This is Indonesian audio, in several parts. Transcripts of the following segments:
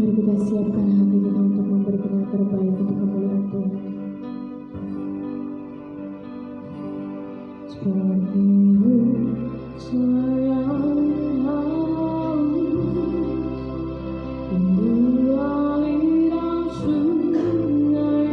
Mari kita siapkan hati kita untuk memberikan yang terbaik untuk kemuliaan Tuhan. Sepertimu sayang rindu aliran sungai,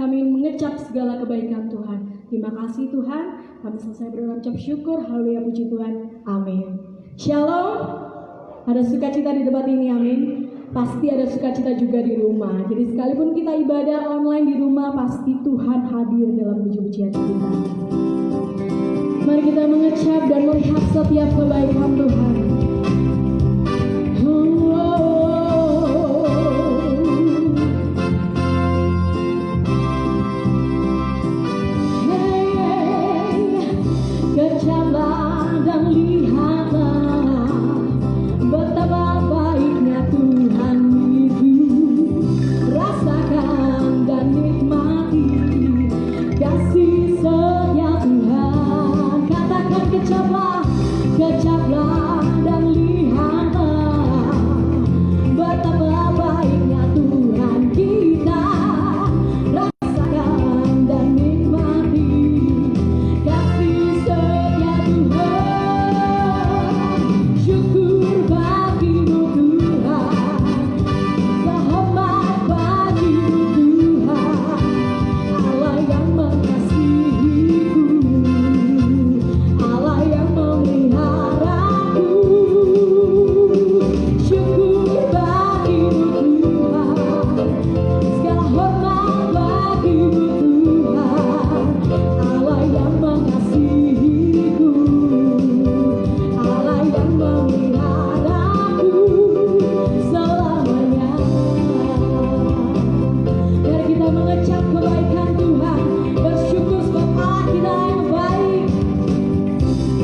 kami mengecap segala kebaikan Tuhan. Terima kasih Tuhan, kami selesai berdoa ucap syukur. Haleluya, puji Tuhan, amin. Shalom. Ada sukacita di tempat ini, amin. Pasti ada sukacita juga di rumah. Jadi sekalipun kita ibadah online di rumah, pasti Tuhan hadir dalam puji-pujian kita. Mari kita mengecap dan melihat setiap kebaikan Tuhan. Kecaplah dan lihatlah betapa baiknya Tuhan itu. Rasakan dan nikmati kasih setia Tuhan. Katakan kecaplah, kecaplah dan lihatlah betapa baiknya Tuhan kita. Rasakan dan nikmati kasih setia Tuhan. Syukur bagimu Tuhan, sehormat bagimu Tuhan, Allah yang mengasihiku, Allah yang memeliharaku. Syukur bagimu Tuhan, segala hormat bagimu Tuhan, Allah yang mengasihiku, Allah yang memeliharaku selamanya. Mari kita mengecap kebaikan Tuhan, bersyukur sebab Allah kita yang baik.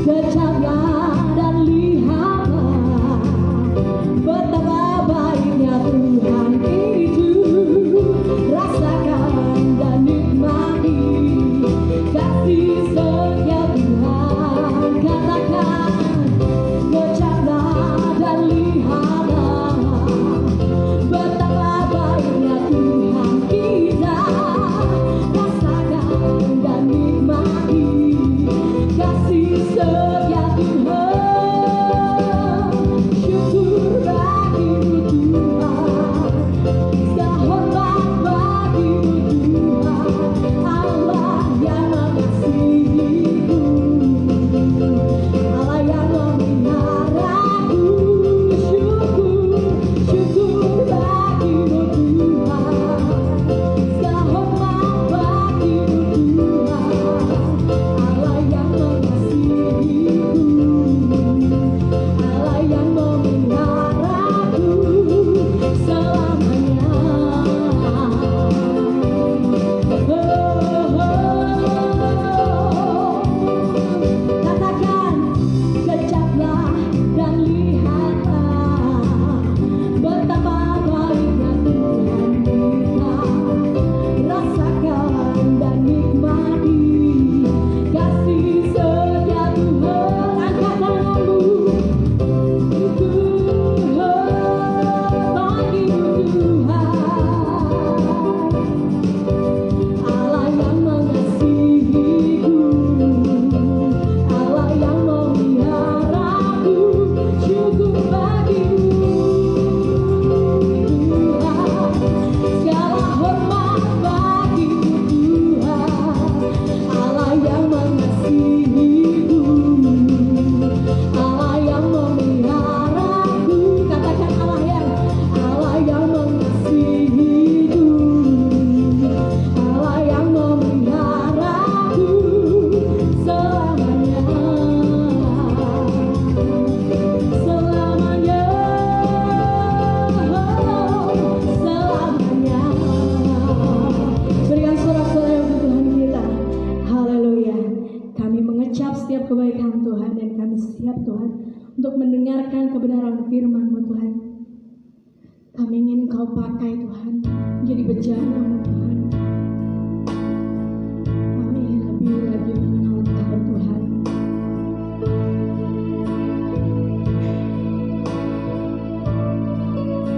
Kecaplah dan lihatlah betapa baiknya Tuhan itu. Rasakan dan nikmati kasih setia Tuhan. Katakan kecaplah dan lihatlah betapa baiknya Tuhan kita. Rasakan dan nikmati kasih setia Tuhan. Syukur bagimu Tuhan, segala hormat bagimu Tuhan, Allah yang mengasihiku, Allah yang memeliharaku. Syukur bagimu Tuhan, segala hormat bagimu Tuhan, Allah yang mengasihiku, Allah yang memeliharaku selamanya. Katakan kecaplah dan lihatlah betapa baiknya Tuhan kita. Rasakan dan nikmati kasih setia Tuhan. Angkat tanganmu. Allah yang mengasihiku, Allah yang memeliharaku. Syukur bagimu Tuhan, segala hormat bagimu Tuhan, Allah yang mengasihiku, Allah yang memeliharaku. Katakan Allah yang mengasihiku, Allah yang memeliharaku selamanya. Selamanya, selamanya. Berikan sorak-sorai untuk Tuhan kita. Haleluya. Kami mengecap setiap kebaikan Tuhan dan kami siap Tuhan untuk mendengarkan kebenaran firman-Mu Tuhan. Kami ingin Kau pakai Tuhan menjadi bejana-Mu Tuhan. Kami ingin lebih lagi mengenal Kau Tuhan.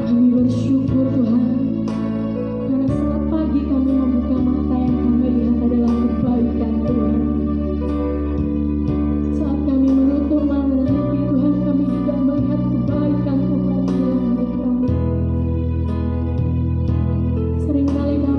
Kami bersyukur Tuhan, karena saat pagi kami membuka mata yang kami lihat adalah kebaikan Tuhan. Saat kami menutup mata hati Tuhan, kami juga melihat kebaikan Tuhan dalam hidup kami. Seringkali kami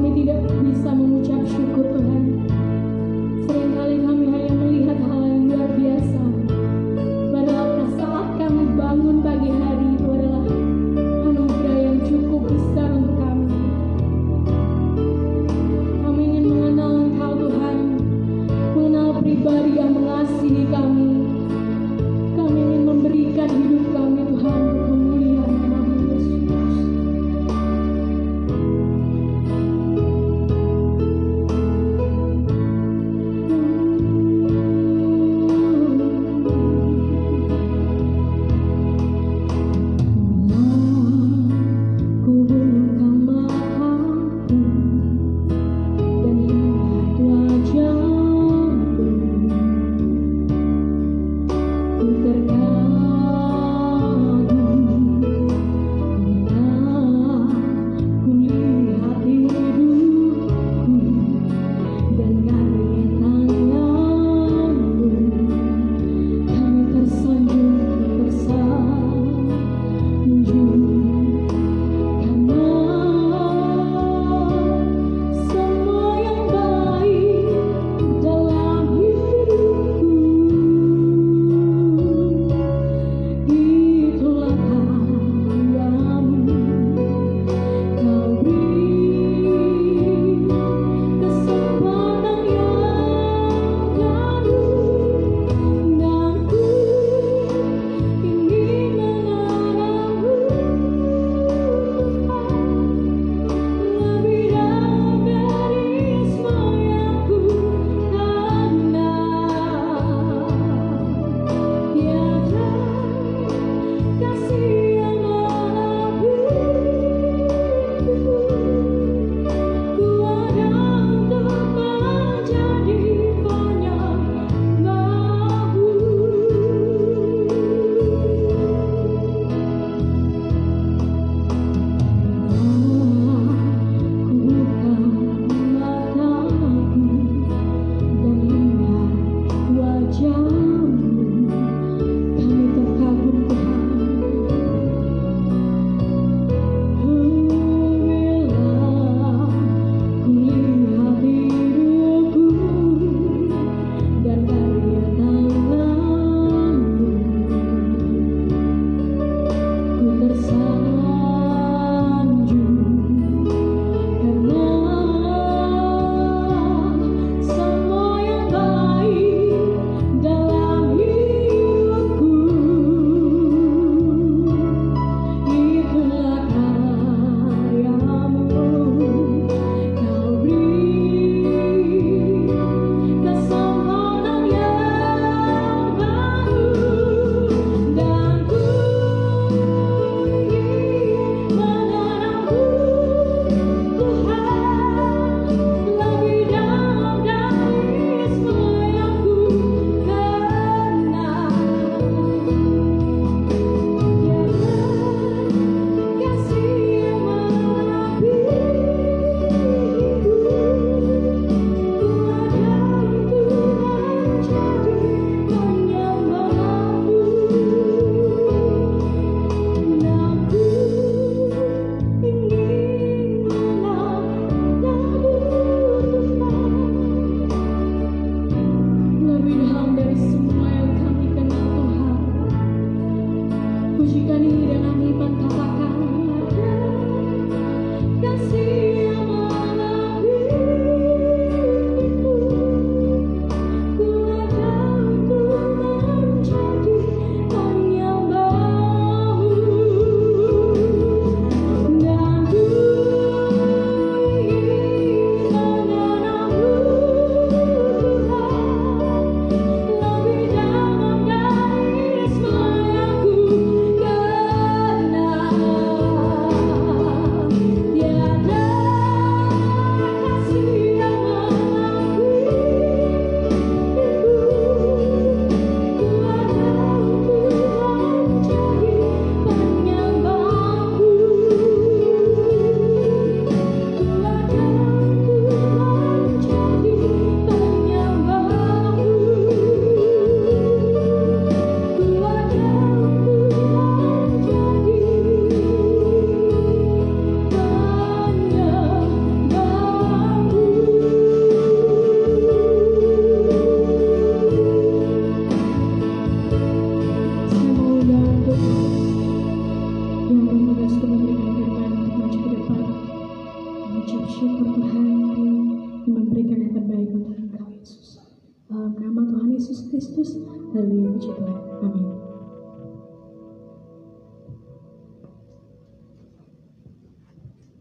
Yesus Kristus. Haleluya, puji Tuhan. Amin.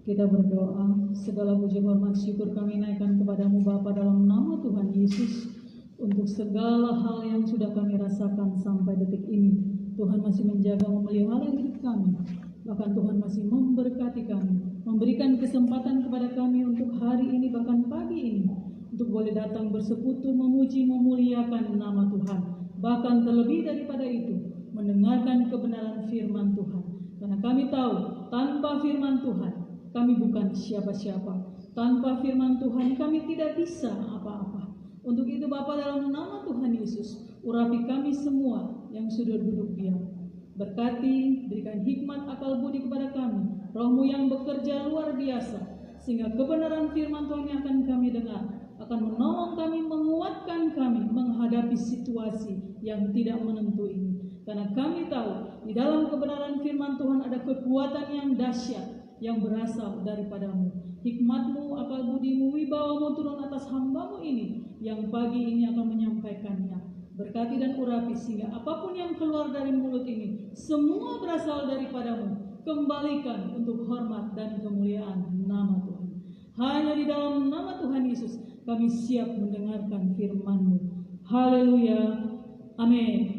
Kita berdoa, segala puji hormat syukur kami naikkan kepadamu Bapa dalam nama Tuhan Yesus, untuk segala hal yang sudah kami rasakan sampai detik ini. Tuhan masih menjaga memelihara hidup kami, bahkan Tuhan masih memberkati kami, memberikan kesempatan kepada kami untuk hari ini, bahkan pagi ini, untuk boleh datang bersekutu, memuji, memuliakan nama Tuhan. Bahkan terlebih daripada itu, mendengarkan kebenaran firman Tuhan. Karena kami tahu, tanpa firman Tuhan kami bukan siapa-siapa. Tanpa firman Tuhan kami tidak bisa apa-apa. Untuk itu Bapa, dalam nama Tuhan Yesus, urapi kami semua yang sudah duduk diam. Berkati, berikan hikmat akal budi kepada kami, Roh-Mu yang bekerja luar biasa, sehingga kebenaran firman Tuhan yang akan kami dengar akan menolong kami, menguatkan kami menghadapi situasi yang tidak menentu ini. Karena kami tahu di dalam kebenaran firman Tuhan ada kekuatan yang dahsyat yang berasal daripadamu. Hikmat-Mu, akal budi-Mu, wibawa-Mu turun atas hamba-Mu ini yang pagi ini akan menyampaikannya. Berkati dan urapi sehingga apapun yang keluar dari mulut ini semua berasal daripadamu. Kembalikan untuk hormat dan kemuliaan nama Tuhan. Hanya di dalam nama Tuhan Yesus kami siap mendengarkan firman-Mu. Haleluya. Amin.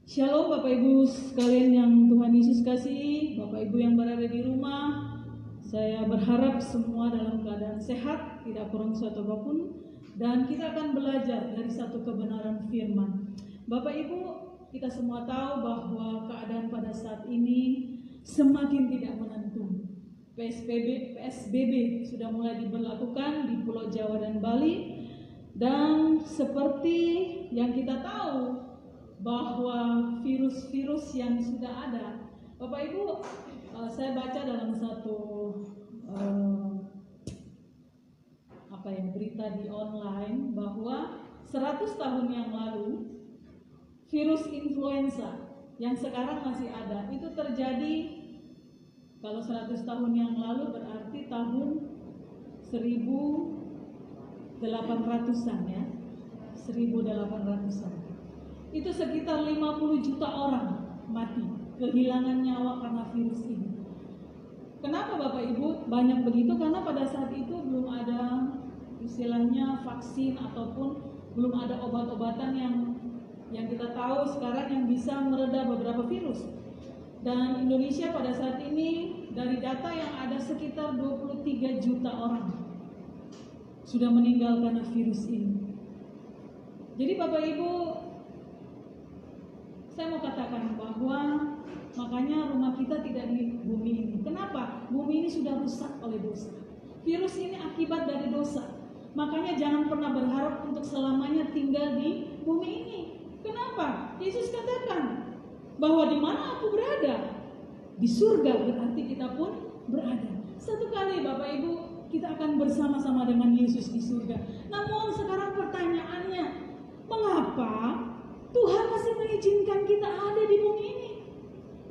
Shalom Bapak Ibu sekalian yang Tuhan Yesus kasihi, Bapak Ibu yang berada di rumah. Saya berharap semua dalam keadaan sehat, tidak kurang suatu apapun, dan kita akan belajar dari satu kebenaran firman. Bapak Ibu, kita semua tahu bahwa keadaan pada saat ini semakin tidak menentu. PSBB sudah mulai diberlakukan di Pulau Jawa dan Bali, dan seperti yang kita tahu bahwa virus-virus yang sudah ada, Bapak Ibu, saya baca dalam satu berita di online bahwa 100 tahun yang lalu virus influenza yang sekarang masih ada itu terjadi, kalau 100 tahun yang lalu berarti tahun 1800-an ya, 1800-an. Itu sekitar 50 juta orang mati, kehilangan nyawa karena virus ini. Kenapa Bapak Ibu banyak begitu? Karena pada saat itu belum ada istilahnya vaksin ataupun belum ada obat-obatan yang kita tahu sekarang yang bisa mereda beberapa virus. Dan Indonesia pada saat ini dari data yang ada sekitar 23 juta orang sudah meninggal karena virus ini. Jadi Bapak Ibu, saya mau katakan bahwa makanya rumah kita tidak di bumi ini. Kenapa? Bumi ini sudah rusak oleh dosa. Virus ini akibat dari dosa. Makanya jangan pernah berharap untuk selamanya tinggal di bumi ini. Kenapa? Yesus katakan bahwa di mana aku berada, di surga berarti kita pun berada. Satu kali Bapak Ibu kita akan bersama-sama dengan Yesus di surga. Namun sekarang pertanyaannya, mengapa Tuhan masih mengizinkan kita ada di bumi ini?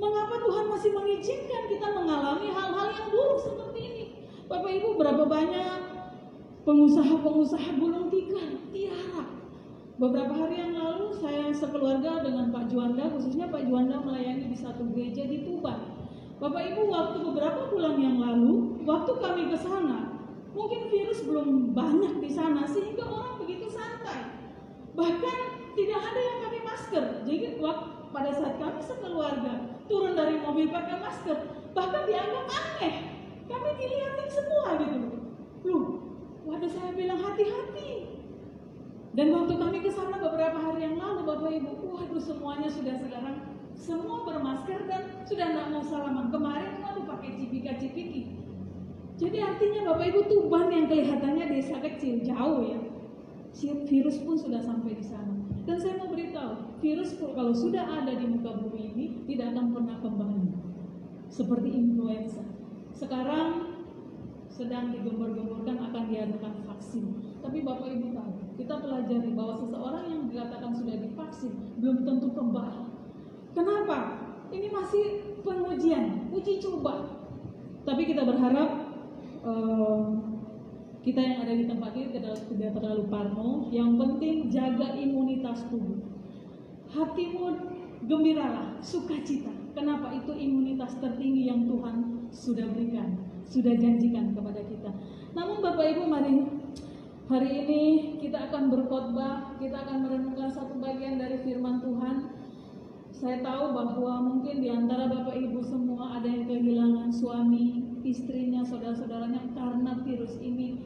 Mengapa Tuhan masih mengizinkan kita mengalami hal-hal yang buruk seperti ini? Bapak Ibu, berapa banyak pengusaha-pengusaha gulung tiara. Beberapa hari yang lalu saya sekeluarga dengan Pak Juanda, khususnya Pak Juanda melayani di satu gereja di Tuban. Bapak Ibu, waktu beberapa bulan yang lalu, waktu kami ke sana, mungkin virus belum banyak di sana sehingga orang begitu santai. Bahkan tidak ada yang pakai masker. Jadi pada saat kami sekeluarga turun dari mobil pakai masker, bahkan dianggap aneh. Kami dilihatin semua gitu. Loh, waduh, saya bilang hati-hati. Dan waktu kami ke sana beberapa hari yang lalu, Bapak Ibu, waduh, semuanya sudah sekarang semua bermasker dan sudah tidak mau salaman. Kemarin waduh pakai cipika-cipiki. Jadi artinya Bapak Ibu, Tuban yang kelihatannya desa kecil jauh ya, virus pun sudah sampai di sana. Dan saya mau beritahu, virus kalau sudah ada di muka bumi ini tidak akan pernah kembali. Seperti influenza. Sekarang sedang digembor-gemborkan akan diadakan vaksin. Tapi Bapak Ibu tahu, kita pelajari bahwa seseorang yang dikatakan sudah divaksin belum tentu kembali. Kenapa? Ini masih pengujian, uji coba. Tapi kita berharap Kita yang ada di tempat ini tidak terlalu parno. Yang penting jaga imunitas tubuh. Hatimu gembiralah, sukacita. Kenapa? Itu imunitas tertinggi yang Tuhan sudah berikan, sudah janjikan kepada kita. Namun Bapak Ibu, mari hari ini kita akan berkhotbah, kita akan merenungkan satu bagian dari firman Tuhan. Saya tahu bahwa mungkin di antara Bapak Ibu semua ada yang kehilangan suami, istrinya, saudara-saudaranya karena virus ini.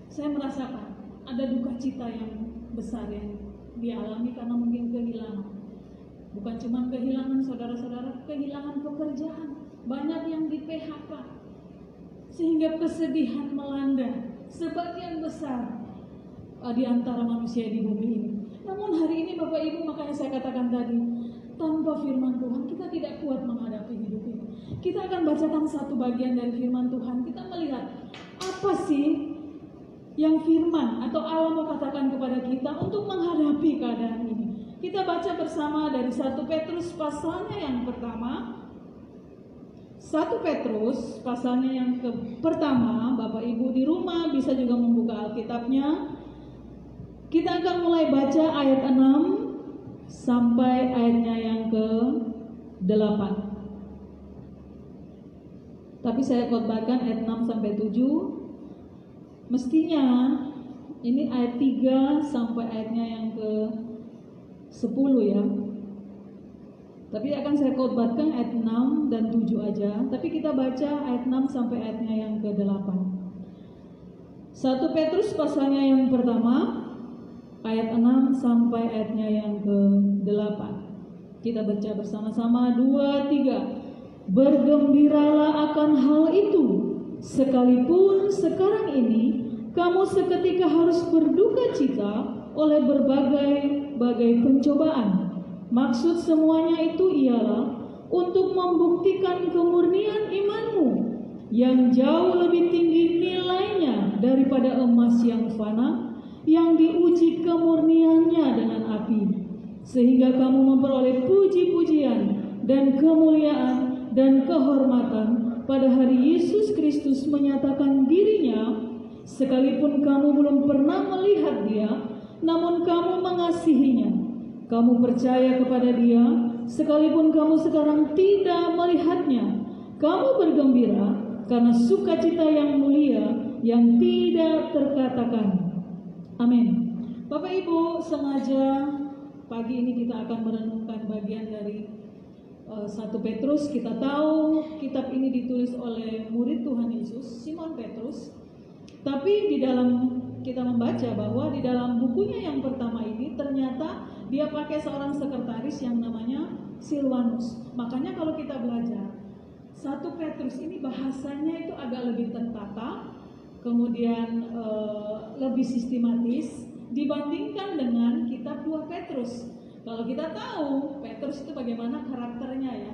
Saya merasakan ada duka cita yang besar yang dialami karena mungkin kehilangan. Bukan cuma kehilangan saudara-saudara, kehilangan pekerjaan. Banyak yang di PHK. Sehingga kesedihan melanda sebagian besar di antara manusia di bumi ini. Namun hari ini Bapak Ibu, makanya saya katakan tadi, tanpa firman Tuhan kita tidak kuat menghadapi hidup ini. Kita akan bacakan satu bagian dari firman Tuhan. Kita melihat apa sih yang firman atau Allah mau katakan kepada kita untuk menghadapi keadaan ini. Kita baca bersama dari 1 Petrus pasalnya yang pertama. 1 Petrus pasalnya yang pertama. Bapak Ibu di rumah bisa juga membuka Alkitabnya. Kita akan mulai baca ayat 6 sampai ayatnya yang ke-8. Tapi saya khotbahkan ayat 6 sampai 7. Mestinya ini ayat 3 sampai ayatnya yang ke-10 ya. Tapi akan saya khotbahkan ayat 6 dan 7 aja. Tapi kita baca ayat 6 sampai ayatnya yang ke-8. 1 Petrus pasalnya yang pertama, ayat 6 sampai ayatnya yang ke-8. Kita baca bersama-sama, 2, 3. Bergembiralah akan hal itu, sekalipun sekarang ini kamu seketika harus berduka cita oleh berbagai pencobaan. Maksud semuanya itu ialah untuk membuktikan kemurnian imanmu yang jauh lebih tinggi nilainya daripada emas yang fana, yang diuji kemurniannya dengan api, sehingga kamu memperoleh puji-pujian dan kemuliaan dan kehormatan pada hari Yesus Kristus menyatakan dirinya. Sekalipun kamu belum pernah melihat Dia, namun kamu mengasihinya. Kamu percaya kepada Dia, sekalipun kamu sekarang tidak melihatnya. Kamu bergembira karena sukacita yang mulia yang tidak terkatakan. Amin. Bapak Ibu, sengaja pagi ini kita akan merenungkan bagian dari 1 Petrus. Kita tahu kitab ini ditulis oleh murid Tuhan Yesus, Simon Petrus. Tapi di dalam kita membaca bahwa di dalam bukunya yang pertama ini ternyata dia pakai seorang sekretaris yang namanya Silvanus. Makanya kalau kita belajar 1 Petrus ini bahasanya itu agak lebih tertata, kemudian lebih sistematis dibandingkan dengan kitab 2 Petrus. Kalau kita tahu Petrus itu bagaimana karakternya ya,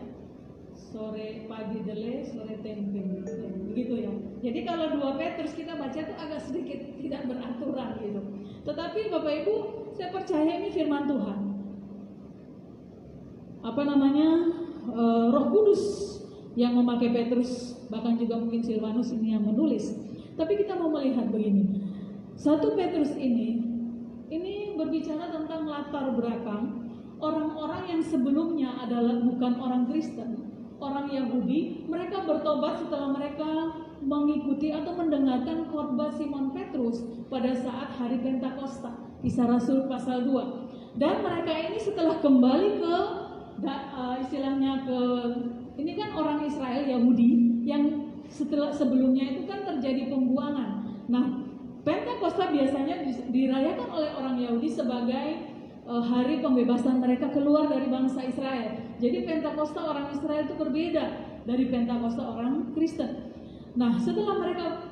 sore pagi dele, sore tempe, begitu ya. Jadi kalau 2 Petrus kita baca itu agak sedikit tidak beraturan gitu. Tetapi Bapak Ibu, saya percaya ini firman Tuhan. Roh Kudus yang memakai Petrus, bahkan juga mungkin Silvanus ini yang menulis. Tapi kita mau melihat begini. 1 Petrus ini berbicara tentang latar belakang orang-orang yang sebelumnya adalah bukan orang Kristen, orang Yahudi. Mereka bertobat setelah mereka mengikuti atau mendengarkan khotbah Simon Petrus pada saat hari Pentakosta, Kisah Rasul pasal 2. Dan mereka ini setelah kembali ke ini kan orang Israel Yahudi yang sebelumnya itu kan terjadi pembuangan. Nah, Pentakosta biasanya dirayakan oleh orang Yahudi sebagai hari pembebasan mereka keluar dari bangsa Israel. Jadi Pentakosta orang Israel itu berbeda dari Pentakosta orang Kristen. Nah, setelah mereka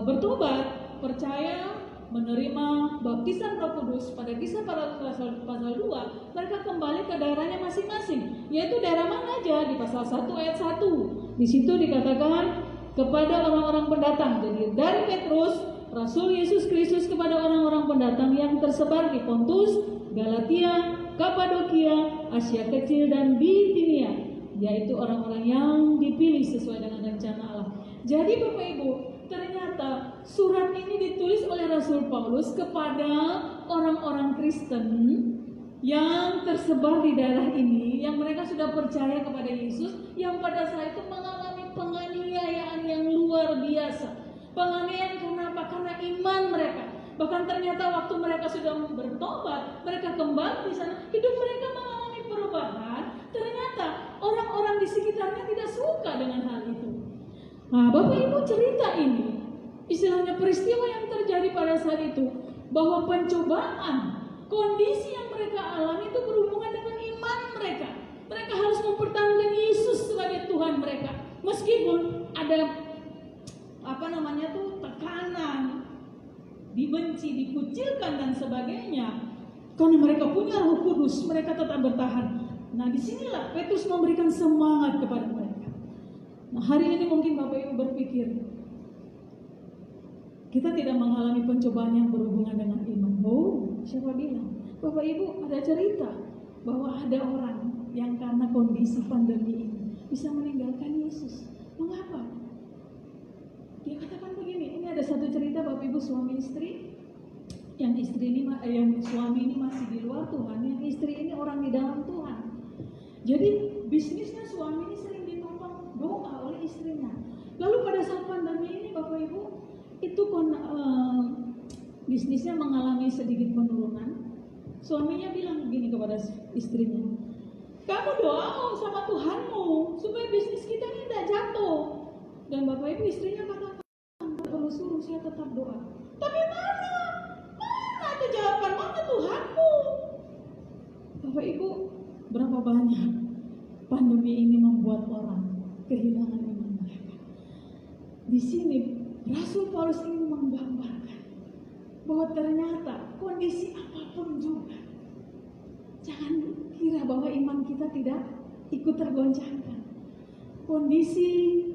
bertobat, percaya, menerima baptisan Roh Kudus pada Kisah pasal 2, mereka kembali ke daerahnya masing-masing. Yaitu daerah mana aja? Di pasal 1 ayat 1. Di situ dikatakan kepada orang-orang pendatang. Jadi dari Petrus, Rasul Yesus Kristus kepada orang-orang pendatang yang tersebar di Pontus, Galatia, Kapadokia, Asia Kecil dan Bitinia, yaitu orang-orang yang dipilih sesuai dengan rencana Allah. Jadi Bapak Ibu, ternyata surat ini ditulis oleh Rasul Paulus kepada orang-orang Kristen yang tersebar di daerah ini, yang mereka sudah percaya kepada Yesus, yang pada saat itu mengalami penganiayaan yang luar biasa. Penganiayaan kenapa? Karena iman mereka. Bahkan ternyata waktu mereka sudah bertobat, mereka kembali di sana, hidup mereka mengalami perubahan. Ternyata orang-orang di sekitarnya tidak suka dengan hal itu. Nah, Bapak Ibu, cerita ini, istilahnya peristiwa yang terjadi pada saat itu, bahwa pencobaan, kondisi yang mereka alami itu berhubungan dengan iman mereka. Mereka harus mempertahankan Yesus sebagai Tuhan mereka. Meskipun ada tekanan, dibenci, dikucilkan dan sebagainya. Karena mereka punya Roh Kudus, mereka tetap bertahan. Nah, disinilah Petrus memberikan semangat kepada mereka. Nah, hari ini mungkin Bapak Ibu berpikir, kita tidak mengalami pencobaan yang berhubungan dengan iman. Oh, siapa bilang? Bapak Ibu, ada cerita bahwa ada orang yang karena kondisi pandemi ini bisa meninggalkan Yesus. Mengapa? Dia katakan begini, ini ada satu cerita Bapak Ibu, suami istri, yang suami ini masih di luar Tuhan, yang istri ini orang di dalam Tuhan. Jadi bisnisnya suami ini sering ditopang doa oleh istrinya. Lalu pada saat pandemi ini Bapak Ibu, itu bisnisnya mengalami sedikit penurunan. Suaminya bilang begini kepada istrinya, kamu doa sama Tuhanmu supaya bisnis kita ini tidak jatuh. Dan Bapak Ibu, istrinya katakan, perlu suruh, saya tetap doa. Tapi mana itu jawaban, mana Tuhanmu? Bapak Ibu, berapa banyak pandemi ini membuat orang kehilangan iman mereka. Di sini Rasul Paulus ingin menggambarkan bahwa ternyata kondisi apapun juga, jangan kira bahwa iman kita tidak ikut tergoncangkan. Kondisi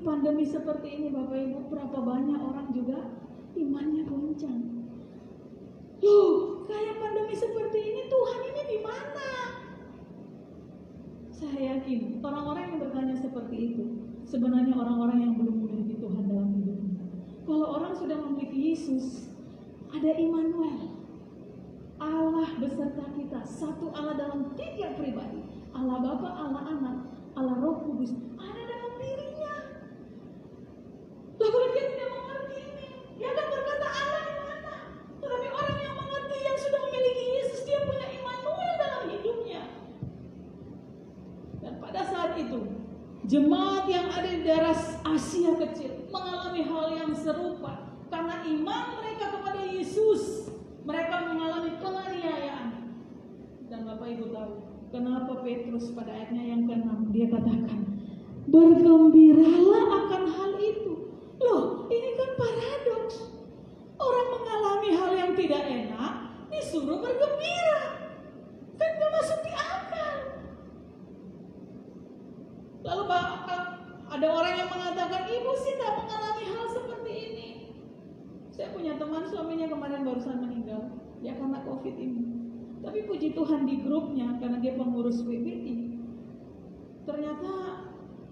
pandemi seperti ini Bapak Ibu, berapa banyak orang juga imannya goncang. Loh, kayak pandemi seperti ini, Tuhan ini di mana? Saya yakin orang-orang yang bertanya seperti itu sebenarnya orang-orang yang belum memiliki Tuhan dalam hidupnya. Kalau orang sudah memiliki Yesus, ada Immanuel, Allah beserta kita, satu Allah dalam tiga pribadi, Allah Bapa, Allah Anak, Allah Roh Kudus, ada dalam dirinya. Lalu kalau dia tidak mengerti ini, dia akan berkata Allah di mana? Tetapi orang yang mengerti, yang sudah memiliki Yesus, dia punya Immanuel dalam hidupnya. Dan pada saat itu, jemaat yang ada di daerah Asia kecil mengalami hal yang serupa. Karena iman mereka kepada Yesus, mereka mengalami penganiayaan. Dan Bapak Ibu tahu kenapa Petrus pada ayatnya yang ke-6 dia katakan, bergembiralah akan hal itu. Loh, ini kan paradoks. Orang mengalami hal yang tidak enak, disuruh bergembira. Kan gak masuk di akal. Lalu ada orang yang mengatakan, ibu sih tak mengalami hal seperti ini. Saya punya teman, suaminya kemarin barusan meninggal, dia karena COVID ini. Tapi puji Tuhan di grupnya, karena dia pengurus PBI, ternyata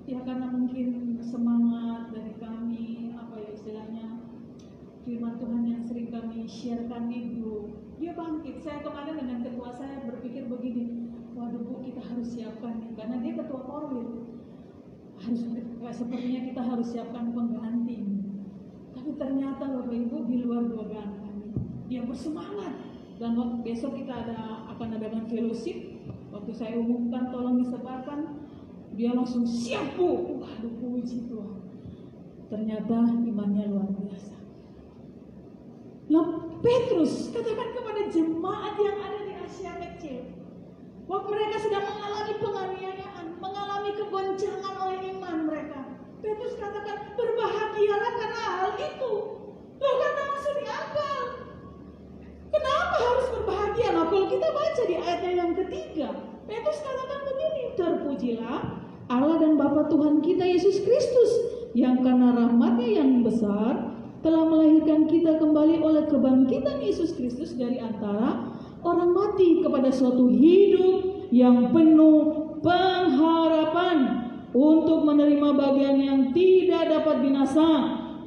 ya karena mungkin semangat dari kami, istilahnya firman Tuhan yang sering kami sharekan di grup, dia bangkit. Saya kemarin dengan ketua saya berpikir begini, waduh Bu, kita harus siapkan nih, karena dia ketua Korwil. Sepertinya kita harus siapkan pengganti. Tapi ternyata Bapak Ibu di luar dugaan kami, dia bersemangat. Dan besok kita akan adakan fellowship. Waktu saya umumkan tolong disebarkan, dia langsung siap Bu. Waduh, puji Tuhan. Ternyata imannya luar biasa. Nah, Petrus katakan kepada jemaat yang ada di Asia kecil, waktu mereka sedang mengalami penganiayaan, mengalami kegoncangan oleh iman mereka, Petrus katakan, berbahagialah karena hal itu. Loh, kata masuk di akal. Kenapa harus berbahagia? Nah, kalau kita baca di ayatnya yang ketiga, Petrus katakan begini, terpujilah Allah dan Bapa Tuhan kita Yesus Kristus, yang karena rahmatnya yang besar telah melahirkan kita kembali oleh kebangkitan Yesus Kristus dari antara orang mati kepada suatu hidup yang penuh pengharapan, untuk menerima bagian yang tidak dapat binasa,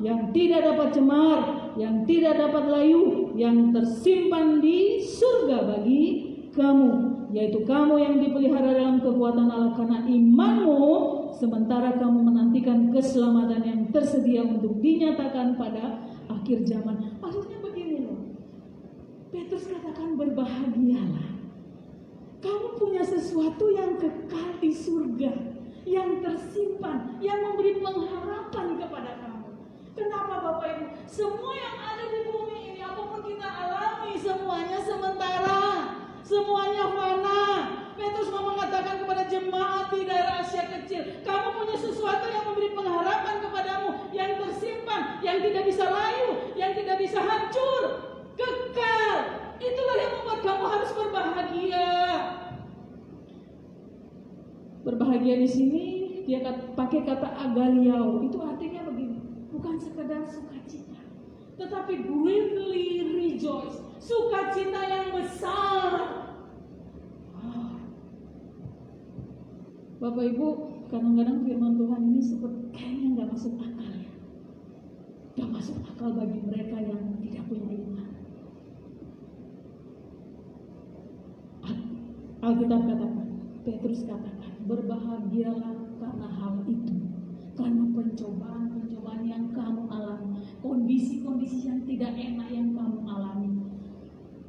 yang tidak dapat cemar, yang tidak dapat layu, yang tersimpan di surga bagi kamu, yaitu kamu yang dipelihara dalam kekuatan Allah karena imanmu, sementara kamu menantikan keselamatan yang tersedia untuk dinyatakan pada akhir zaman. Maksudnya begini loh, Petrus katakan berbahagialah. Kamu punya sesuatu yang kekal di surga, yang tersimpan, yang memberi pengharapan kepada kamu. Kenapa Bapak Ibu? Semua yang ada di bumi ini, apapun kita alami, semuanya sementara, semuanya fana. Petrus mau mengatakan kepada jemaat di daerah Asia Kecil, kamu punya sesuatu yang memberi pengharapan kepadamu, yang tersimpan, yang tidak bisa layu, yang tidak bisa hancur, kekal. Itulah yang membuat kamu harus berbahagia. Berbahagia di sini dia pakai kata agaliau, itu artinya begini, bukan sekedar sukacita, tetapi greatly rejoice, sukacita yang besar. Bapak Ibu, kadang-kadang firman Tuhan ini seperti kayaknya nggak masuk akal ya, nggak masuk akal bagi mereka yang tidak punya iman. Alkitab katakan, Petrus katakan, berbahagialah karena hal itu, karena pencobaan-pencobaan yang kamu alami, kondisi-kondisi yang tidak enak yang kamu alami.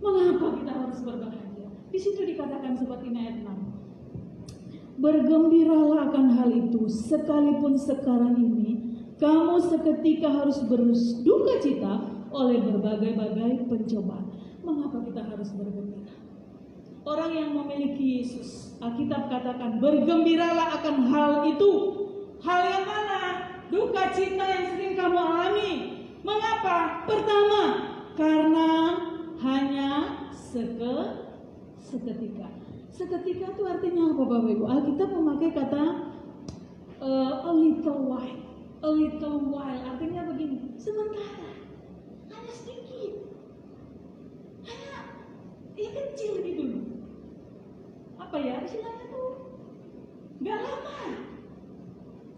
Mengapa kita harus berbahagia? Di situ dikatakan seperti ayat 6. Bergembiralah akan hal itu, sekalipun sekarang ini kamu seketika harus berduka cita oleh berbagai-bagai pencobaan. Mengapa kita harus bergembira? Orang yang memiliki Yesus, Alkitab katakan bergembiralah akan hal itu. Hal yang mana? Duka cita yang sering kamu alami. Mengapa? Pertama, karena hanya seketika. Seketika itu artinya apa Bapak Ibu? Alkitab memakai kata a little while. A little while artinya begini, sementara, hanya sedikit, hanya kecil gitu loh. Apa ya istilahnya tuh? Gak lama.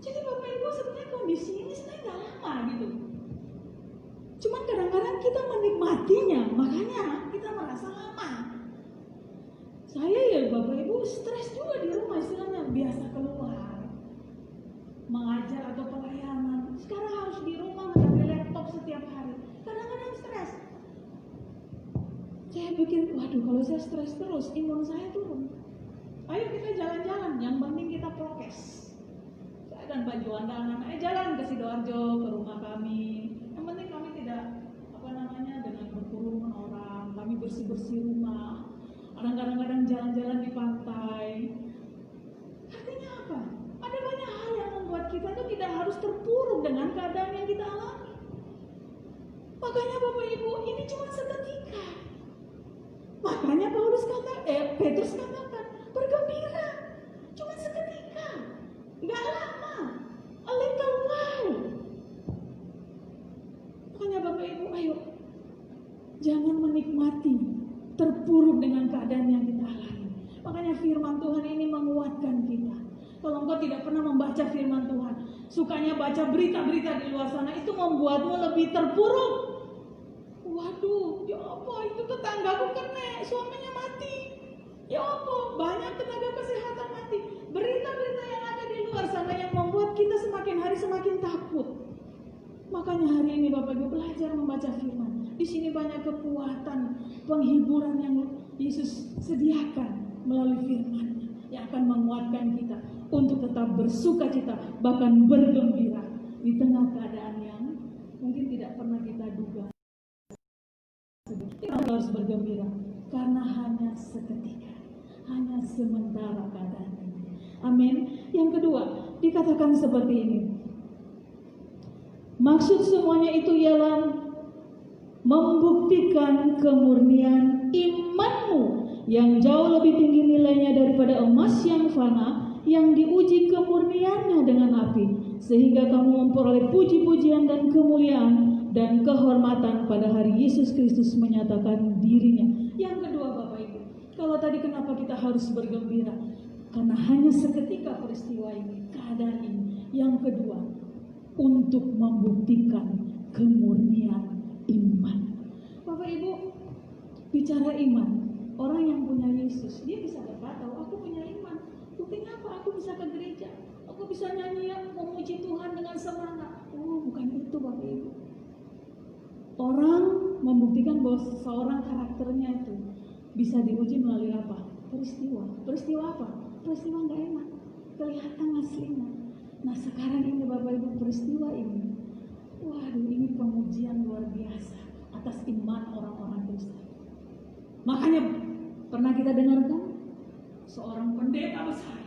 Jadi Bapak Ibu sebenarnya kondisi ini sebenarnya gak lama gitu. Cuman kadang-kadang kita menikmatinya, makanya kita merasa lama. Saya ya Bapak Ibu stres juga di rumah, istilahnya biasa keluar mengajar atau pelayanan, sekarang harus di rumah menghadapi laptop setiap hari. Kadang-kadang stres. Saya pikir, waduh kalau saya stres terus imun saya turun. Ayo kita jalan-jalan, yang penting kita prokes. Saya dan Pak Juanda anak-anak jalan ke Sidoarjo, ke rumah kami. Yang penting kami tidak dengan berkerumun orang, kami bersih-bersih rumah. Kadang-kadang jalan-jalan di pantai. Artinya apa? Ada banyak hal yang membuat kita itu tidak harus terpuruk dengan keadaan yang kita alami. Makanya Bapak Ibu, ini cuma seketika. Makanya Petrus katakan, bergembira. Cuma seketika. Gak lama. A little while. Makanya Bapak Ibu, ayo. Jangan menikmati terpuruk dengan keadaan yang kita alami. Makanya firman Tuhan ini menguatkan kita. Kalau engkau tidak pernah membaca firman Tuhan, sukanya baca berita-berita di luar sana, itu membuatmu lebih terpuruk. Waduh, ya apa itu tetanggaku kena, suaminya mati. Ya apa, banyak tenaga kesehatan mati. Berita-berita yang ada di luar sana yang membuat kita semakin hari semakin takut. Makanya hari ini Bapak Ibu belajar membaca firman. Di sini banyak kekuatan, penghiburan yang Yesus sediakan melalui firman-Nya yang akan menguatkan kita untuk tetap bersukacita, bahkan bergembira di tengah keadaan yang mungkin tidak pernah kita duga. Kita harus bergembira karena hanya seketika, hanya sementara keadaan ini. Amin. Yang kedua, dikatakan seperti ini. Maksud semuanya itu ialah membuktikan kemurnian imanmu yang jauh lebih tinggi nilainya daripada emas yang fana, yang diuji kemurniannya dengan api, sehingga kamu memperoleh puji-pujian dan kemuliaan dan kehormatan pada hari Yesus Kristus menyatakan dirinya. Yang kedua Bapak Ibu, kalau tadi kenapa kita harus bergembira? Karena hanya seketika peristiwa ini, keadaan ini. Yang kedua, untuk membuktikan kemurnian iman. Bapak Ibu, bicara iman, orang yang punya Yesus, dia bisa berkata, oh, aku punya iman. Buktinya apa? Aku bisa ke gereja, aku bisa nyanyi, memuji Tuhan dengan semangat. Oh, bukan itu Bapak Ibu. Orang membuktikan bahwa seseorang karakternya itu bisa diuji melalui apa? Peristiwa. Peristiwa apa? Peristiwa nggak enak, kelihatan aslinya. Nah sekarang ini Bapak Ibu, peristiwa ini, waduh, ini pengujian luar biasa atas iman orang-orang Kristen. Makanya pernah kita dengarkan seorang pendeta besar,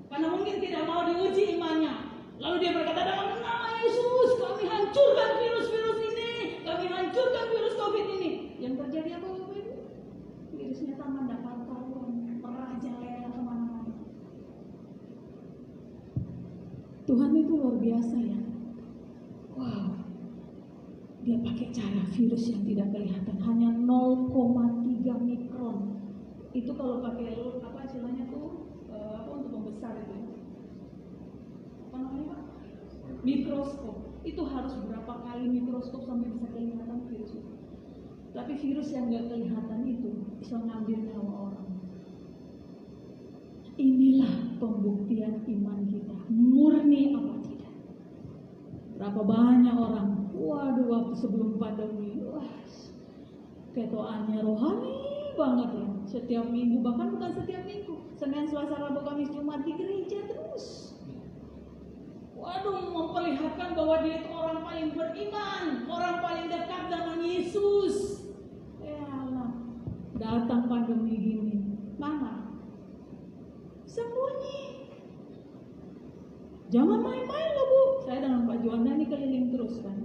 karena mungkin tidak mau diuji imannya, lalu dia berkata, dalam nama Yesus kami hancurkan virus-virus ini, kami hancurkan virus COVID ini. Yang terjadi apa Bapak Ibu? Virusnya tambah dapat karuan, merajalela kemana-mana. Tuhan itu luar biasa ya. Wow, dia pakai cara virus yang tidak kelihatan, hanya 0,3 mikron. Itu kalau pakai apa istilahnya tuh apa untuk membesar itu, apa namanya Pak? Mikroskop. Itu harus berapa kali mikroskop sampai bisa kelihatan virus itu. Tapi virus yang nggak kelihatan itu bisa ngambil nyawa orang. Inilah pembuktian iman kita, murni apa tidak. Berapa banyak orang, waduh, waktu sebelum pandemi, wah, ketoannya rohani banget ya. Setiap minggu, bahkan bukan setiap minggu, Senin, Selasa, Rabu, Kamis, Jumat di gereja terus. Waduh, memperlihatkan bahwa dia itu orang paling beriman, orang paling dekat dengan Yesus. Ya Allah, datang pandemi gini, mana? Sembunyi. Jangan main-main loh Bu. Saya dengan Pak Juanda ini keliling terus kan.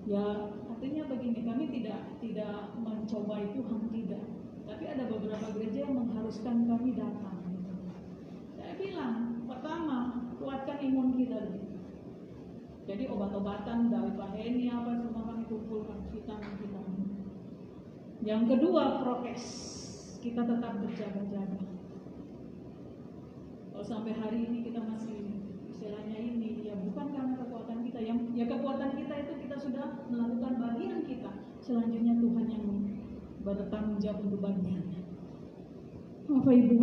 Ya artinya begini, kami tidak mencoba itu tidak. Tapi ada beberapa gereja yang mengharuskan kami datang. Saya bilang, pertama, kuatkan imun kita dulu. Jadi obat-obatan dari Pak Heni apa semua kami kumpulkan, vitamin-vitamin. Yang kedua, prokes. Kita tetap berjaga-jaga. Kalau sampai hari ini kita masih istilahnya ini, ya bukan karena kekuatan kita, ya kekuatan kita itu kita sudah melakukan bagian kita. Selanjutnya Tuhan yang bertanggung jawab untuk bagiannya. Bapak Ibu,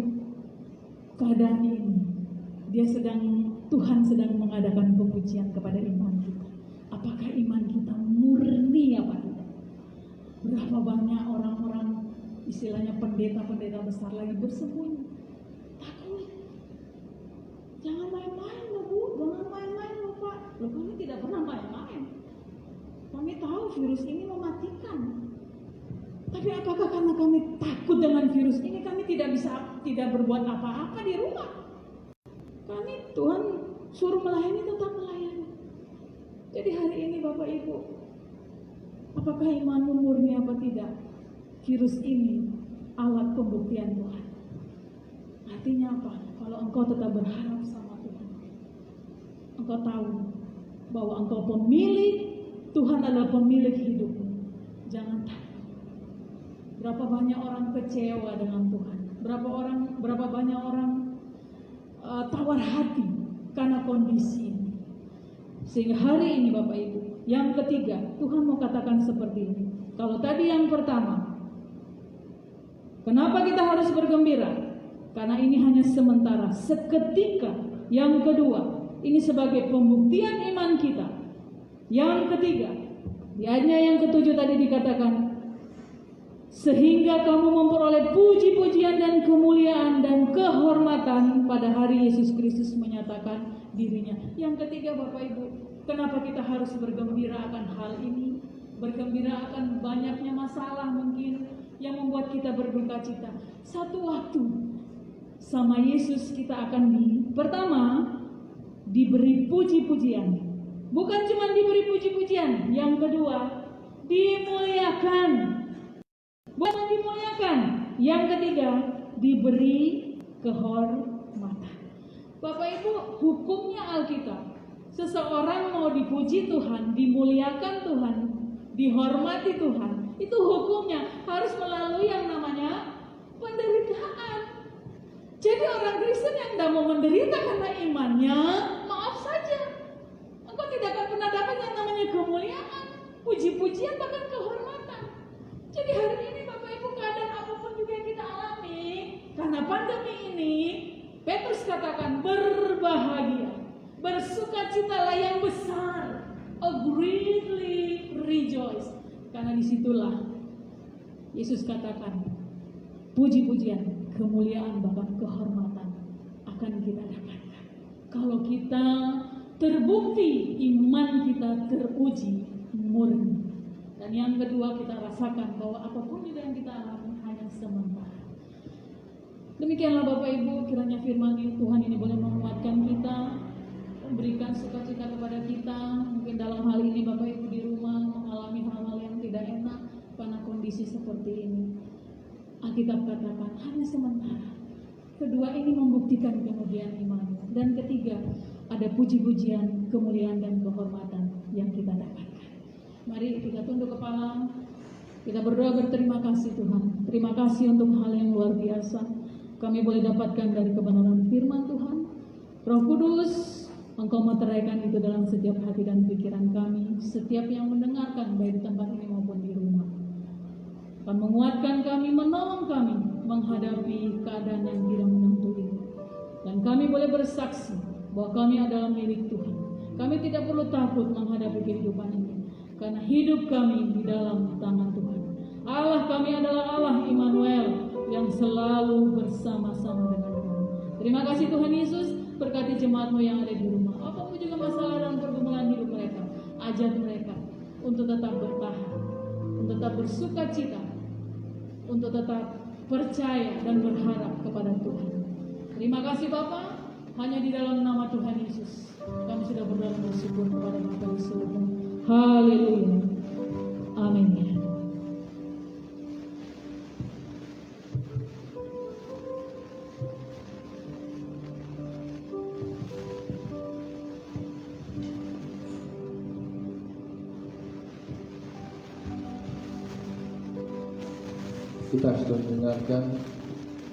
keadaan ini Tuhan sedang mengadakan pengujian kepada iman kita. Apakah iman kita murni apa tidak? Berapa banyak orang-orang istilahnya pendeta-pendeta besar lagi bersembunyi, takut. Jangan main-main loh Bu, jangan main-main loh Pak. Loh kami tidak pernah main-main. Kami tahu virus ini mematikan. Tapi apakah karena kami takut dengan virus ini kami tidak berbuat apa-apa di rumah? Kami Tuhan suruh melayani, tetap melayani. Jadi hari ini Bapak Ibu, apakah imanmu murni apa tidak? Virus ini alat pembuktian Tuhan. Artinya apa? Kalau engkau tetap berharap sama Tuhan, engkau tahu bahwa engkau pemilik, Tuhan adalah pemilik hidupmu. Jangan takut. Berapa banyak orang kecewa dengan Tuhan? Berapa banyak orang tawar hati karena kondisi ini. Sehingga hari ini Bapak Ibu, yang ketiga, Tuhan mau katakan seperti ini. Kalau tadi yang pertama, kenapa kita harus bergembira? Karena ini hanya sementara, seketika. Yang kedua, ini sebagai pembuktian iman kita. Yang ketiga, di ayatnya yang ketujuh tadi dikatakan, sehingga kamu memperoleh puji-pujian dan kemuliaan dan kehormatan pada hari Yesus Kristus menyatakan dirinya. Yang ketiga Bapak Ibu, kenapa kita harus bergembira akan hal ini? Bergembira akan banyaknya masalah mungkin yang membuat kita berduka cita. Satu waktu sama Yesus kita akan pertama diberi puji-pujian. Bukan cuma diberi puji-pujian, yang kedua dimuliakan. Bukan dimuliakan. Yang ketiga, diberi kehormatan. Bapak Ibu, hukumnya Alkitab. Seseorang mau dipuji Tuhan, dimuliakan Tuhan, dihormati Tuhan, itu hukumnya harus melalui yang namanya penderitaan. Jadi orang Kristen yang tidak mau menderita karena imannya, maaf saja, engkau tidak akan pernah dapat yang namanya kemuliaan, puji-pujian, bahkan kehormatan. katakan berbahagia, bersukacitalah yang besar, greatly rejoice. Karena disitulah Yesus katakan puji-pujian, kemuliaan, bahkan kehormatan akan kita dapatkan. Kalau kita terbukti iman kita teruji murni. Dan yang kedua, kita rasakan bahwa apapun juga yang kita alami hanya sementara. Demikianlah Bapak Ibu, kiranya firman Tuhan ini boleh menguatkan kita, memberikan sukacita kepada kita. Mungkin dalam hal ini Bapak Ibu di rumah mengalami hal-hal yang tidak enak karena kondisi seperti ini. Alkitab katakan hanya sementara. Kedua, ini membuktikan kemudian iman. Dan ketiga, ada puji-pujian, kemuliaan dan kehormatan yang kita dapatkan. Mari kita tunduk kepala, kita berdoa berterima kasih Tuhan. Terima kasih untuk hal yang luar biasa kami boleh dapatkan dari kebenaran firman Tuhan. Roh Kudus, Engkau meteraikan itu dalam setiap hati dan pikiran kami, setiap yang mendengarkan baik di tempat ini maupun di rumah. Akan menguatkan kami, menolong kami menghadapi keadaan yang tidak menentu ini. Dan kami boleh bersaksi bahwa kami adalah milik Tuhan. Kami tidak perlu takut menghadapi kehidupan ini, karena hidup kami di dalam tangan Tuhan. Allah kami adalah Allah Immanuel yang selalu bersama-sama dengan kami. Terima kasih Tuhan Yesus, berkati jemaat-Mu yang ada di rumah. Apapun juga masalah dan pergumulan hidup mereka, ajar mereka untuk tetap bertahan, untuk tetap bersukacita, untuk tetap percaya dan berharap kepada Tuhan. Terima kasih Bapa, hanya di dalam nama Tuhan Yesus kami sudah berdoa dan bersyukur kepada Bapa di surga. Haleluya. Amin. Kita sudah mendengarkan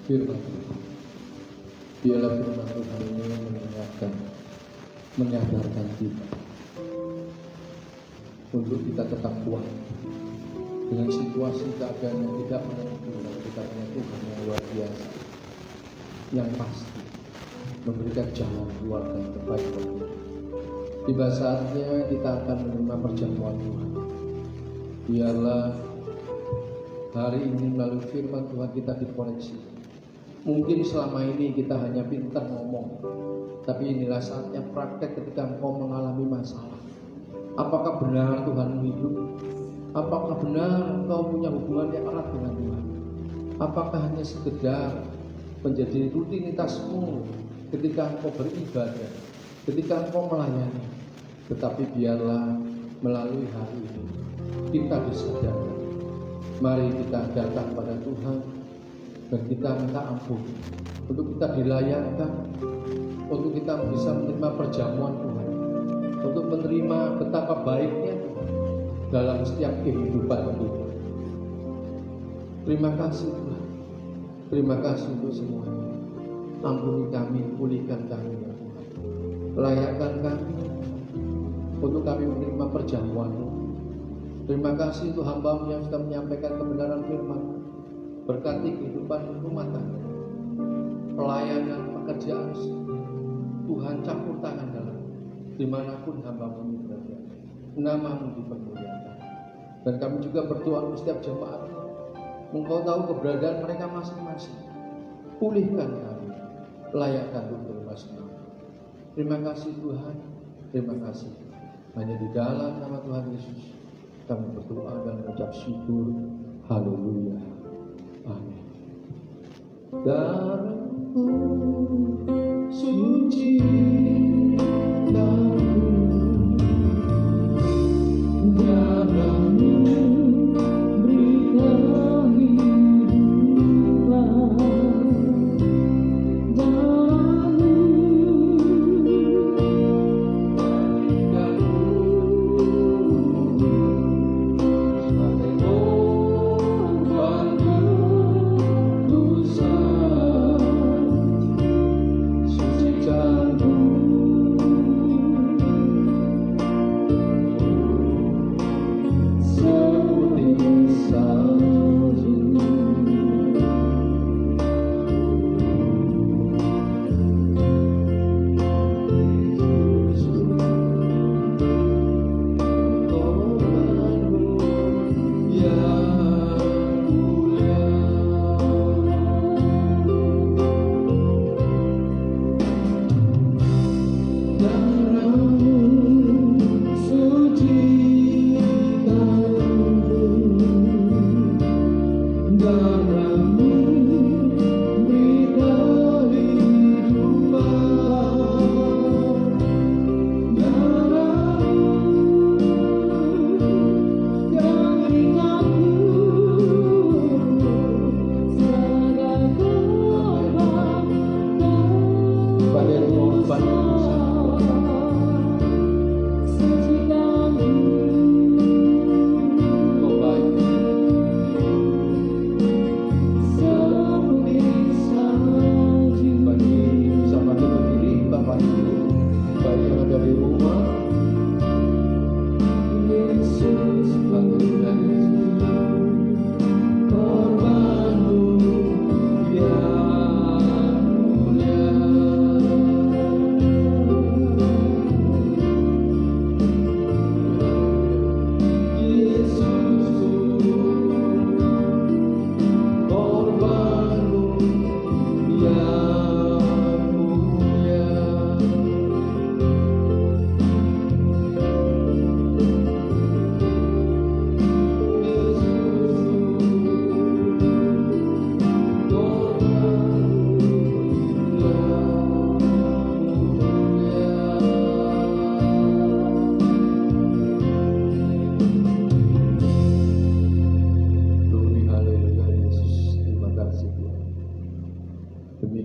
firman Tuhan. Biarlah firman Tuhan ini mengingatkan, menyadarkan kita untuk kita tetap kuat dengan situasi keadaan yang tidak menentu. Dan kita punya Tuhan yang luar biasa, yang pasti memberikan jalan keluar dan terbaik bagi kita. Tiba saatnya kita akan menerima perjamuan Tuhan. Biarlah hari ini melalui firman Tuhan kita dikoreksi. Mungkin selama ini kita hanya pintar ngomong, tapi inilah saatnya praktek ketika engkau mengalami masalah. Apakah benar Tuhan hidup? Apakah benar engkau punya hubungan yang erat dengan Tuhan? Apakah hanya sekedar menjadi rutinitasmu ketika engkau beribadah, ketika engkau melayani? Tetapi biarlah melalui hari ini kita disadarkan. Mari kita datang pada Tuhan dan kita minta ampun untuk kita dilayakkan, untuk kita bisa menerima perjamuan Tuhan, untuk menerima betapa baiknya Tuhan dalam setiap kehidupan kita. Terima kasih Tuhan, terima kasih untuk semuanya. Ampuni kami, pulihkan kami ya Tuhan, layakkan kami untuk kami menerima perjamuan-Mu. Terima kasih untuk hamba-Mu yang sudah menyampaikan kebenaran firman. Berkati kehidupan rumah tangga, pelayanan, pekerjaan, Tuhan campur tangan dalam dimanapun hamba-Mu ini berada. Nama-Mu dipermuliakan. Dan kami juga berdoa untuk setiap jemaat. Engkau tahu keberadaan mereka masing-masing. Pulihkan kami, layakkan untuk rumah. Terima kasih Tuhan, terima kasih. Hanya di dalam nama Tuhan Yesus kami berdoa dan mengucap syukur. Haleluya. Amin. Darahmu suci, darahmu beri kehidupan, darahmu sucikan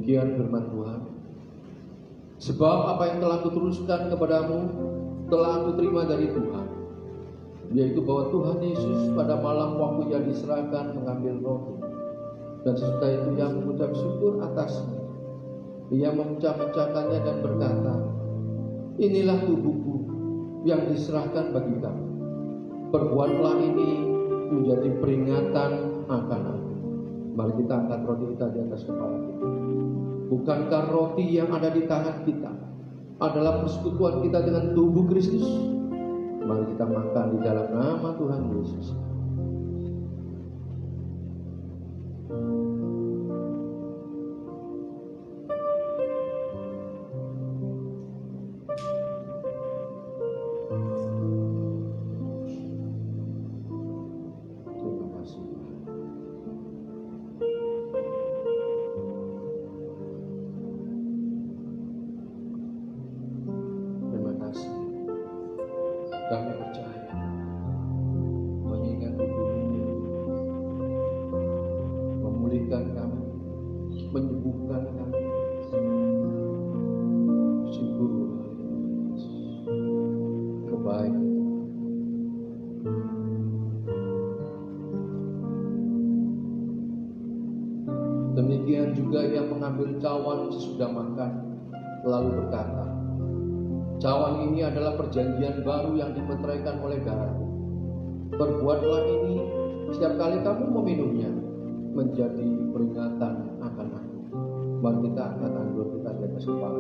Demikian firman Tuhan. Sebab apa yang telah kuteruskan kepadamu telah aku terima dari Tuhan, yaitu bahwa Tuhan Yesus pada malam waktu ia diserahkan mengambil roti, dan sesudah itu ia mengucap syukur atasnya. Ia memecah-mecahkannya dan berkata, inilah tubuhku yang diserahkan bagi kamu. Perbuatlah ini menjadi peringatan akan aku. Mari kita angkat roti kita di atas kepala kita. Bukankah roti yang ada di tangan kita adalah persekutuan kita dengan tubuh Kristus? Mari kita makan di dalam nama Tuhan Yesus. Terima kasih. Terima kasih. Kami percaya mengingat tubuh-Mu, memulihkan kami, menyembuhkan kami. Syukur kebaikan. Demikian juga ia mengambil cawan sesudah makan, lalu berkata, cawan ini adalah perjanjian baru yang dimeteraikan oleh darahku. Perbuatlah ini setiap kali kamu meminumnya, menjadi peringatan akan aku. Mari kita angkat anggur kita di atas kepala.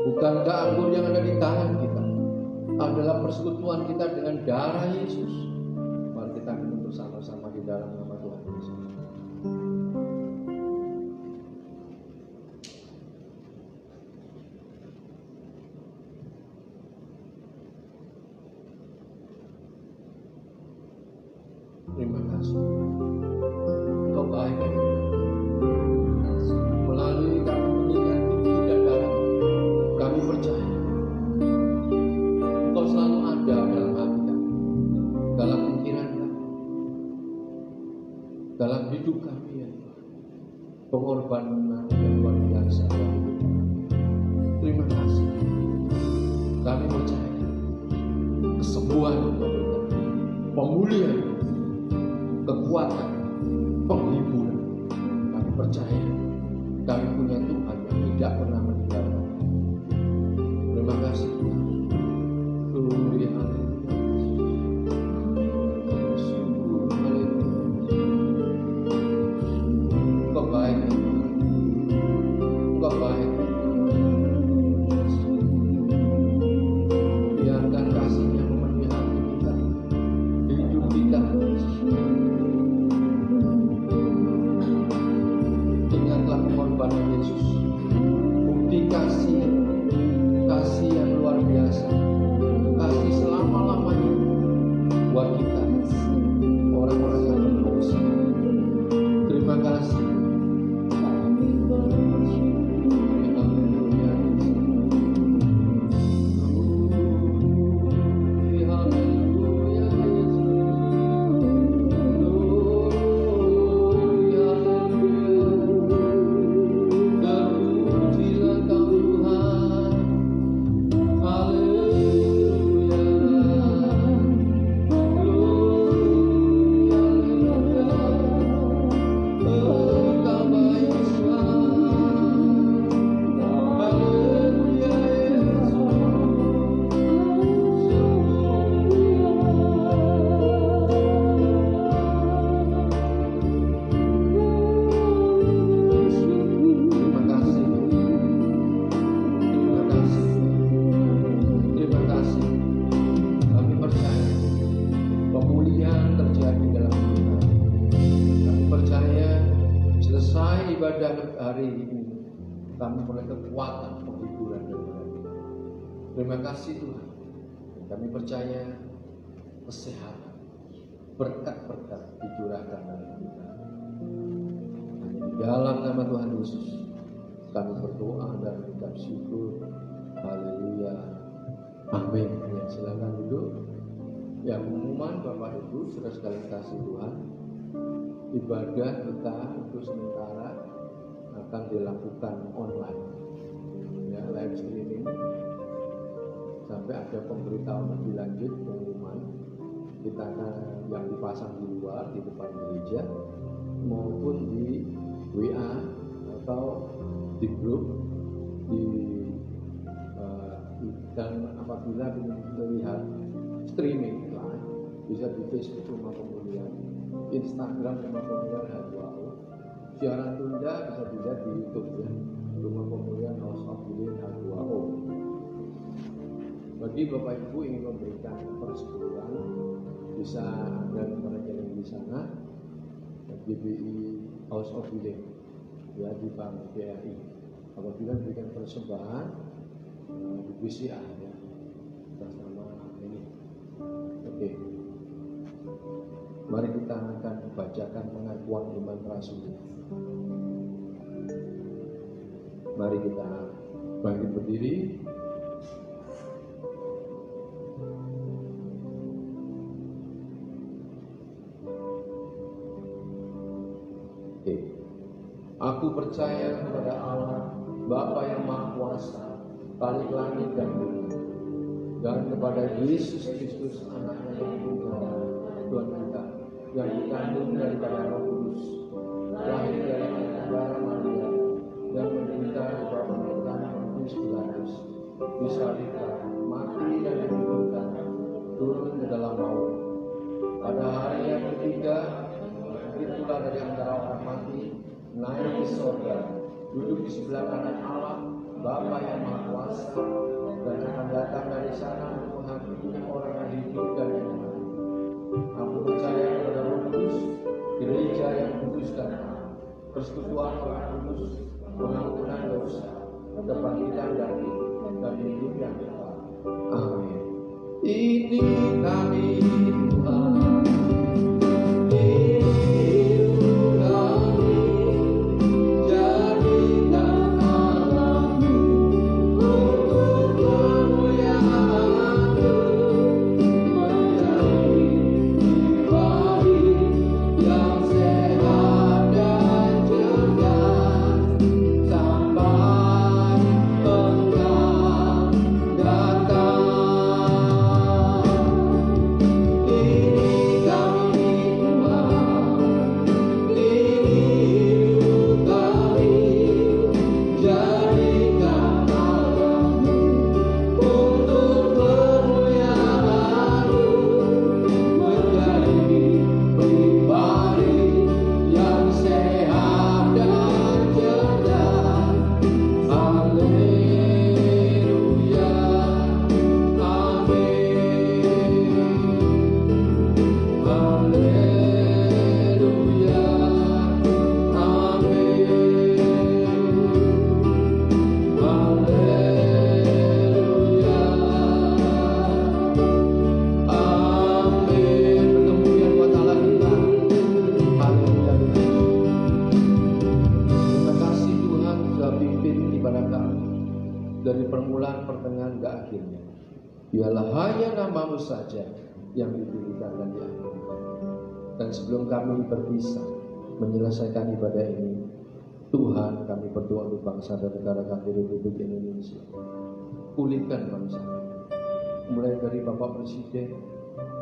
Bukankah anggur yang ada di tangan kita adalah persekutuan kita dengan darah Yesus? Mari kita minum bersama-sama di dalam nama Tuhan Yesus. Terima kasih. Engkau baik. Melalui kami mengingat tubuh dan darah, kami percaya Engkau selalu ada dalam hati kami, dalam pikiran kami, dalam hidup kami ya Tuhan. Pengorbanan yang luar biasa dalam hidup kami. Terima kasih. Kami percaya kesembuhan Engkau berikan, pemulihan, kekuatan, penghiburan. Kami percaya kami punya Tuhan yang tidak pernah meninggalkan. Terima kasih Tuhan. Glory haleluya. Syukur haleluya. Engkau baik ya Tuhan. Engkau baik. Biarkan kasih-Nya memenuhi hati kita, hidup kita. Ingatlah pengorbanan Yesus, bukti kasih yang luar biasa, kasih selama-lamanya buat kita, orang-orang yang berdosa. Terima kasih. Haleluya. Haleluya, terpujilah Kau Tuhan. Haleluya. Engkau baik Tuhan. Haleluya Terima kasih. Terima kasih. Terima kasih. Kami percaya pemulihan terjadi dalam kita. Kami percaya selesai ibadah hari ini, kami mulai kekuatan penghiburan daripada kita. Terima kasih Tuhan. Kami percaya kesehatan, berkat-berkat dicurahkan dalam kita. Hanya di dalam nama Tuhan Yesus kami berdoa dan mengucap syukur. Haleluya. Amin. Ya, silakan duduk. Ya, pengumuman Bapak Ibu, saudara sekalian kasih Tuhan, ibadah kita untuk sementara akan dilakukan online, ya, live streaming, sampai ada pemberitahuan lebih lanjut, pengumuman. Kita akan yang dipasang di luar di depan gereja maupun di WA atau di grup dan apabila ingin melihat streaming live bisa di Facebook Rumah Pemulihan, Instagram Rumah Pemulihan H2O, siaran tunda bisa dilihat di YouTube ya, Rumah Pemulihan House of Healing H2O. Bagi Bapak Ibu ingin memberikan persekutuan, bisa ada mereka yang di sana, GBI House of Healing ya di Bank BRI. Apabila memberikan persembahan di BCA ya, atas nama ini. Oke. Mari kita akan membacakan pengakuan iman rasul. Mari kita bangkit berdiri. Oke. Aku percaya kepada Allah, Bapa yang Maha Kuasa, Khalik langit dan bumi, dan kepada Yesus Kristus, Anaknya yang tunggal, Tuhan kita, yang dikandung daripada Roh Kudus, lahir dari anak darah Maria, dan menderita di bawah pemerintahan Pontius Pilatus, disalibkan, mati dan dikuburkan, turun ke dalam maut. Pada hari yang ketiga, bangkit pula dari antara orang mati, naik ke surga, duduk di sebelah kanan Allah, Bapa yang Maha Kuasa, dan akan datang dari sana untuk menghakimi orang yang hidup dan yang mati. Aku percaya kepada Roh Kudus, gereja yang kudus dan am, persekutuan Roh Kudus, pengampunan dosa, kebangkitan dari dan hidup yang kekal. Amin. Ini kami Tuhan. Dari permulaan pertengahan ke akhirnya, biarlah hanya nama-Mu saja yang dipilihkan dan diagungkan. Dan sebelum kami berpisah menyelesaikan ibadah ini, Tuhan, kami berdoa untuk bangsa dan negara kami Republik Indonesia. Pulihkan bangsa, mulai dari Bapak Presiden,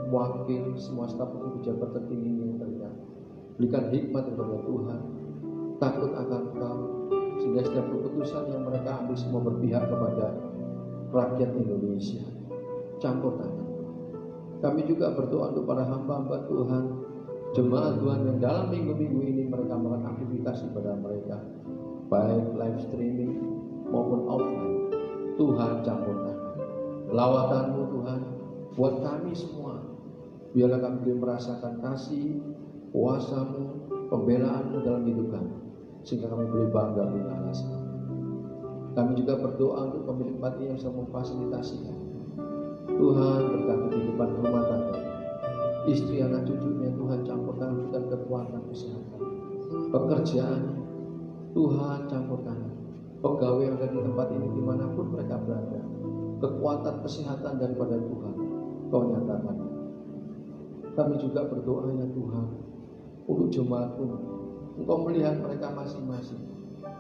wakil, semua staf pejabat tertinggi yang terlihat. Berikan hikmat kepada Tuhan, takut akan Engkau, sehingga setiap keputusan yang mereka ambil semua berpihak kepada rakyat Indonesia. Campur tangan. Kami juga berdoa untuk para hamba-hamba Tuhan, jemaat Tuhan yang dalam minggu-minggu ini mereka melakukan aktivitas ibadah mereka, baik live streaming maupun offline. Tuhan campur tangan. Lawatan-Mu Tuhan buat kami semua. Biarlah kami boleh merasakan kasih, kuasa-Mu, pembelaan-Mu dalam hidup kami, sehingga kami boleh bangga punya alasan. Kami juga berdoa untuk pemilik panti yang sedang memfasilitasi kami. Tuhan berkati kehidupan rumah tangga, istri anak cucunya. Tuhan campur tangan, berikan kekuatan kesehatan, pekerjaan. Tuhan campur tangan, pegawai yang ada di tempat ini dimanapun mereka berada, kekuatan kesehatan daripada Tuhan Kau nyatakan. Kami juga berdoa ya Tuhan untuk jemaat-Mu. Engkau melihat mereka masing-masing,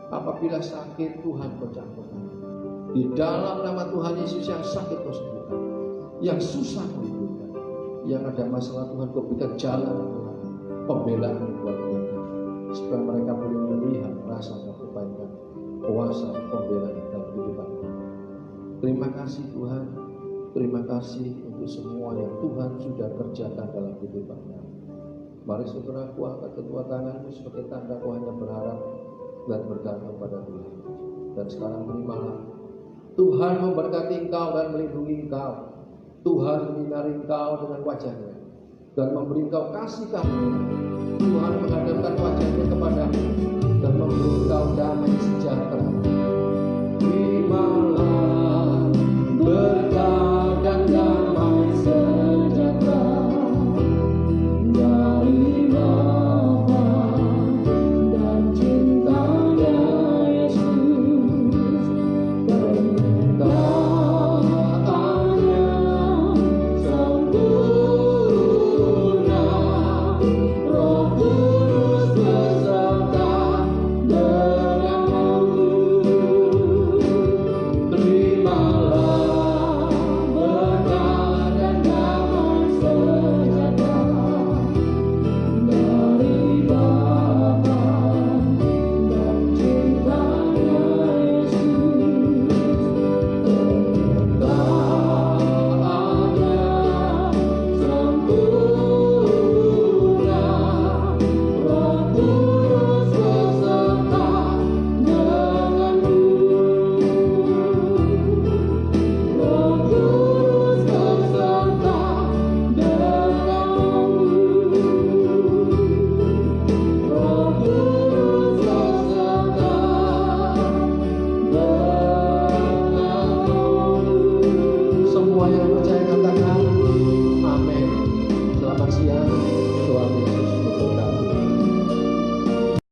Apabila sakit, Tuhan kau jangkaukan. Di dalam nama Tuhan Yesus, yang sakit kau sembuhkan, yang susah kau hidupkan, yang ada masalah Tuhan kau berikan jalan Tuhan, pembelaan buat mereka, supaya mereka boleh melihat, merasakan kebaikan, kuasa, pembelaan dalam kehidupan. Terima kasih Tuhan, terima kasih untuk semua yang Tuhan sudah kerjakan dalam kehidupan kami. Mari saudaraku, angkat kedua tanganmu sebagai tanda kau hanya berharap dan bergantung pada Tuhan. Dan sekarang terimalah, Tuhan memberkati engkau dan melindungi engkau. Tuhan menyinari engkau dengan wajah-Nya dan memberi engkau kasih karunia. Tuhan menghadapkan wajah-Nya